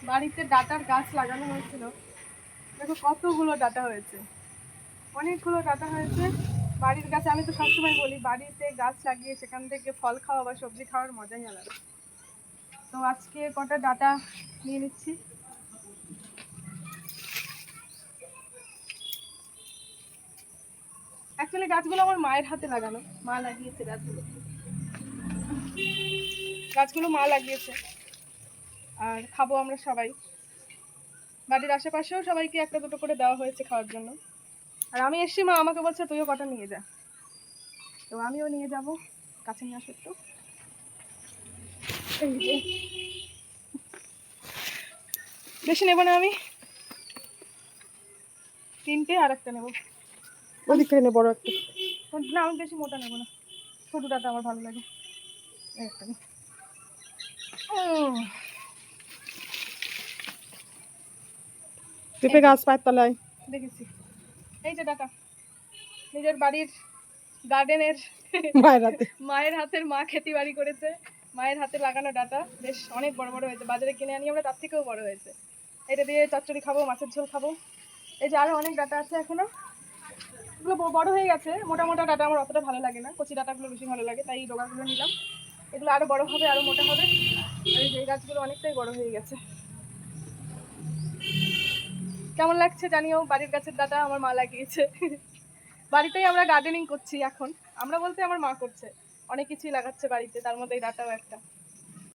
বাড়িতে ডাটার গাছ লাগানো হয়েছিল, দেখো কতগুলো ডাটা হয়েছে, অনেকগুলো ডাটা হয়েছে। বাড়ির গাছে, আমি তো সবসময় বলি বাড়িতে গাছ লাগিয়ে সেখান থেকে ফল খাওয়া বা সবজি খাওয়ার মজাই আলাদা। তো আজকে কটা ডাটা নিয়ে নিচ্ছি। অ্যাকচুয়ালি গাছগুলো আমার মায়ের হাতে লাগানো, মা লাগিয়েছে গাছগুলো, গাছগুলো মা লাগিয়েছে। আর খাবো আমরা সবাই, বাড়ির আশেপাশেও সবাইকে একটা দুটো করে দেওয়া হয়েছে খাওয়ার জন্য। আর আমি এসছি, মা আমাকে বলছে তুইও কটা নিয়ে যা, তো আমিও নিয়ে যাব। কাছে নিয়ে আসো একটু। বেশি নেবো না, আমি তিনটে আর একটা নেবো, ওদিক থেকে নেবো বড় একটা। না আমি বেশি মোটা নেবো না, ছোটো ডাটা আমার ভালো লাগে। একটা পেঁপে গাছ পায়ের তলায় দেখেছি। এই যে ডাটা, নিজের বাড়ির গার্ডেনের মায়ের হাতের, মা খেতি বাড়ি করেছে, মায়ের হাতে লাগানো ডাটা বেশ অনেক বড় বড় হয়েছে। বাজারে কিনে আনি আমরা, তার থেকেও বড় হয়েছে। এটা দিয়ে চচ্চড়ি খাবো, মাছের ঝোল খাবো। এই যে আরো অনেক ডাটা আছে এখনো, এগুলো বড় হয়ে গেছে। মোটা মোটা ডাটা আমার অতটা ভালো লাগে না, কচি ডাটাগুলো বেশি ভালো লাগে, তাই এই ডগাগুলো নিলাম। এগুলো আরো বড় হবে, আরো মোটা হবে। আর এই গাছগুলো অনেকটাই বড় হয়ে গেছে। কেমন লাগছে জানিও, বাড়ির গাছের ডাটা আমার মা লাগিয়েছে। বাড়িতেই আমরা গার্ডেনিং করছি এখন, আমরা বলতে আমার মা করছে, অনেক কিছুই লাগাচ্ছে বাড়িতে, তার মধ্যে এই ডাটাও একটা।